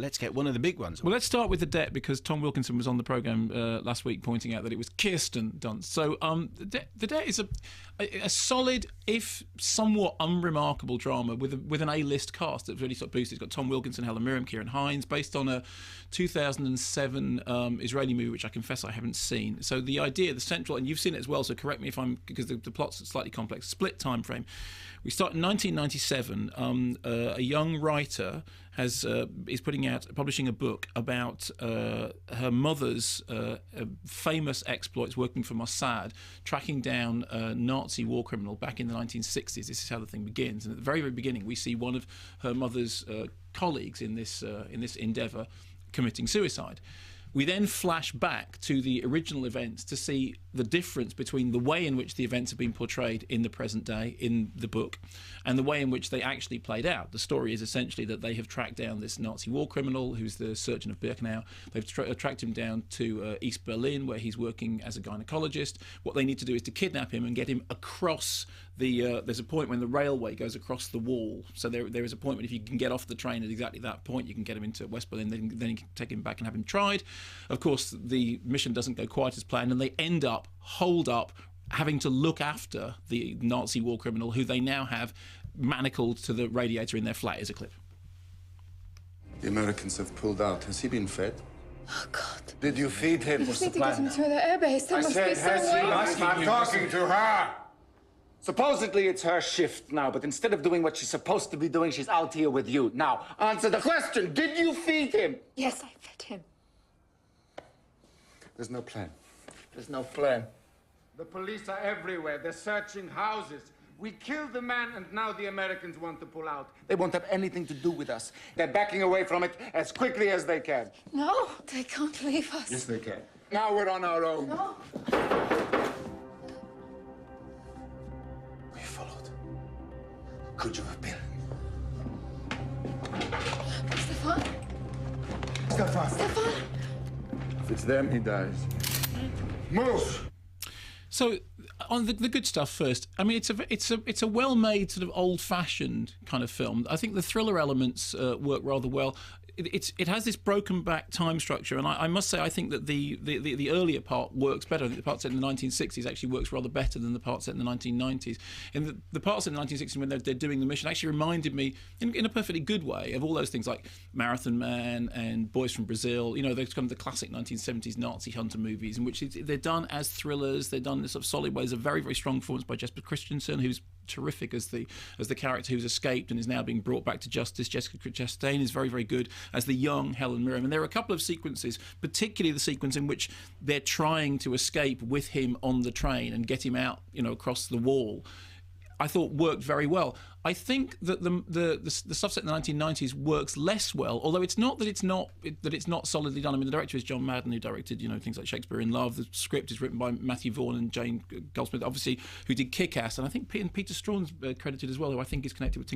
let's get one of the big ones. Well, let's start with the debt, because Tom Wilkinson was on the programme last week pointing out that it was Kirsten Dunst. So the debt is a solid, if somewhat unremarkable drama with an A-list cast that's really sort of boosted. It's got Tom Wilkinson, Helen, Mirren, Kieran Hines, based on a 2007 Israeli movie, which I confess I haven't seen. So the idea, the central, and you've seen it as well, so correct me if I'm, because the plot's slightly complex, split time frame. We start in 1997. A young writer is publishing a book about her mother's famous exploits working for Mossad, tracking down a Nazi war criminal back in the 1960s. This is how the thing begins. And at the very, very beginning, we see one of her mother's colleagues in this endeavour committing suicide. We then flash back to the original events to see the difference between the way in which the events have been portrayed in the present day in the book and the way in which they actually played out. The story is essentially that they have tracked down this Nazi war criminal who's the surgeon of Birkenau. They've tracked him down to East Berlin, where he's working as a gynecologist. What they need to do is to kidnap him and get him across the... there's a point when the railway goes across the wall. So there is a point when if you can get off the train at exactly that point, you can get him into West Berlin, then you can take him back and have him tried. Of course, the mission doesn't go quite as planned, and they end up holed up, having to look after the Nazi war criminal, who they now have manacled to the radiator in their flat. Is a clip. The Americans have pulled out. Has he been fed? Oh, God. Did you feed him? You just need to get him to the airbase. There must be some way. I'm talking to her. Supposedly it's her shift now, but instead of doing what she's supposed to be doing, she's out here with you. Now, answer the question. Did you feed him? Yes, I fed him. There's no plan. There's no plan. The police are everywhere. They're searching houses. We killed the man, and now the Americans want to pull out. They won't have anything to do with us. They're backing away from it as quickly as they can. No, they can't leave us. Yes, they can. Now we're on our own. No. We followed. Could you have been? Stefan? Stefan. Stefan? If it's them, he dies. Move! So, on the good stuff first. I mean, it's a well-made, sort of old-fashioned kind of film. I think the thriller elements work rather well. It has this broken back time structure, and I must say I think that the earlier part works better. I think the part set in the 1960s actually works rather better than the part set in the 1990s. And the part set in the 1960s when they're doing the mission actually reminded me, in a perfectly good way, of all those things like Marathon Man and Boys from Brazil. You know, those kind of the classic 1970s Nazi hunter movies, in which they're done as thrillers. They're done in sort of solid ways. A very, very strong performance by Jesper Christensen, who's terrific as the character who's escaped and is now being brought back to justice. Jessica Chastain is very, very good as the young Helen Mirren. And there are a couple of sequences, particularly the sequence in which they're trying to escape with him on the train and get him out, you know, across the wall, I thought worked very well. I think that the stuff set in the 1990s works less well, although it's not that it's not solidly done. I mean, the director is John Madden, who directed, you know, things like Shakespeare in Love. The script is written by Matthew Vaughn and Jane Goldsmith, obviously, who did Kick-Ass, and I think Peter Straughn's credited as well, who I think is connected with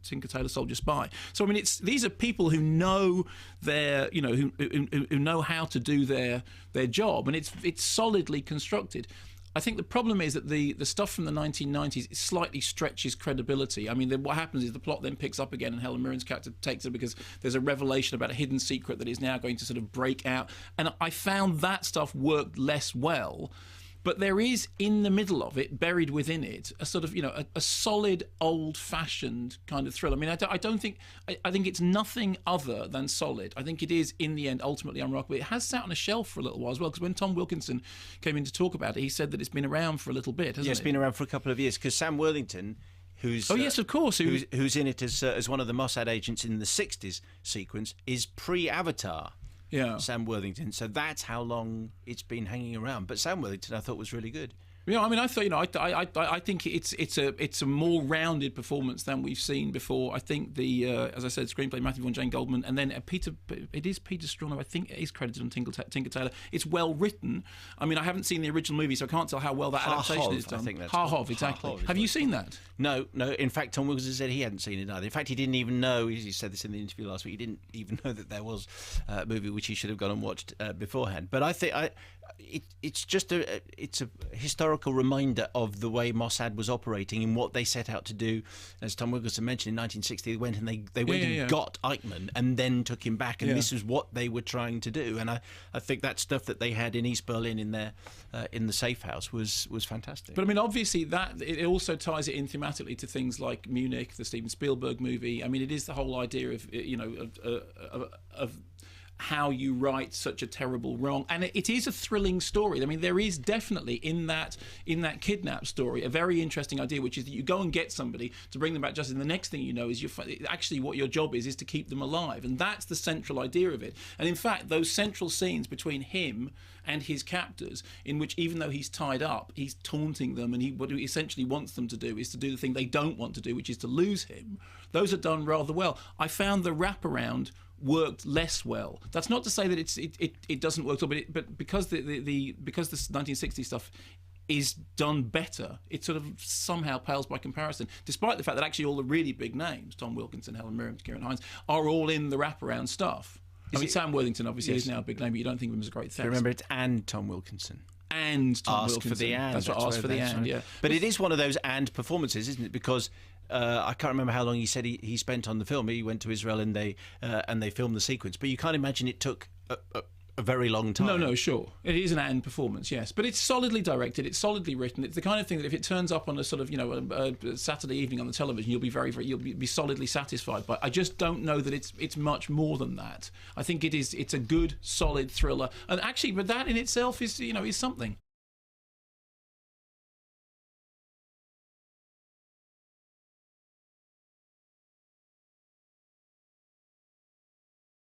Tinker Tailor Soldier Spy. So I mean, these are people who know their, you know, who know how to do their job, and it's solidly constructed. I think the problem is that the stuff from the 1990s slightly stretches credibility. I mean, what happens is the plot then picks up again, and Helen Mirren's character takes it because there's a revelation about a hidden secret that is now going to sort of break out. And I found that stuff worked less well. But there is, in the middle of it, buried within it, a sort of, you know, a solid, old-fashioned kind of thriller. I mean, I think it's nothing other than solid. I think it is, in the end, ultimately unremarkable. It has sat on a shelf for a little while as well, because when Tom Wilkinson came in to talk about it, he said that it's been around for a little bit, hasn't it? Yeah, it's been around for a couple of years, because Sam Worthington, who's... Oh, yes, of course. Who's in it as one of the Mossad agents in the 60s sequence, is pre-Avatar. Yeah, Sam Worthington. So that's how long it's been hanging around. But Sam Worthington, I thought, was really good. Yeah, I mean, I thought, you know, I think it's a more rounded performance than we've seen before. I think as I said, screenplay Matthew Vaughn, Jane Goldman, and then Peter Straughan, who I think is credited on Tinker Tailor. It's well written. I mean, I haven't seen the original movie, so I can't tell how well that adaptation is done. I think that's Har-Hov, exactly. Have you seen that? No. In fact, Tom Wilkinson said he hadn't seen it either. In fact, he didn't even know. He said this in the interview last week. He didn't even know that there was a movie which he should have gone and watched beforehand. But I think it's just a historical reminder of the way Mossad was operating and what they set out to do. As Tom Wilkinson mentioned, in 1960 they went and they went and got Eichmann and then took him back, and this is what they were trying to do. And I think that stuff that they had in East Berlin in their in the safe house was fantastic. But I mean, obviously that it also ties it in thematically to things like Munich, the Steven Spielberg movie. I mean, it is the whole idea of of how you right such a terrible wrong, and it is a thrilling story. I mean, there is definitely in that kidnap story a very interesting idea, which is that you go and get somebody to bring them back justice, and the next thing you know is actually what your job is to keep them alive, and that's the central idea of it. And in fact, those central scenes between him and his captors, in which even though he's tied up, he's taunting them, and what he essentially wants them to do is to do the thing they don't want to do, which is to lose him. Those are done rather well. I found the wraparound worked less well. That's not to say that it doesn't work at all, but because the 1960s stuff is done better, it sort of somehow pales by comparison, despite the fact that actually all the really big names, Tom Wilkinson, Helen, Mirren, Kieran Hines, are all in the wraparound stuff. Sam Worthington obviously is now a big name, but you don't think of him as a great theft. Remember, it's and Tom Wilkinson. And Tom Wilkinson. For the and. That's right, ask for the and, yeah. But it is one of those and performances, isn't it? Because I can't remember how long he said he spent on the film. He went to Israel and they filmed the sequence. But you can't imagine it took a very long time. No, sure. It is an and performance, yes. But it's solidly directed, it's solidly written. It's the kind of thing that if it turns up on a sort of, a Saturday evening on the television, you'll be you'll be solidly satisfied. But I just don't know that it's much more than that. I think it's a good, solid thriller. And actually, but that in itself is something.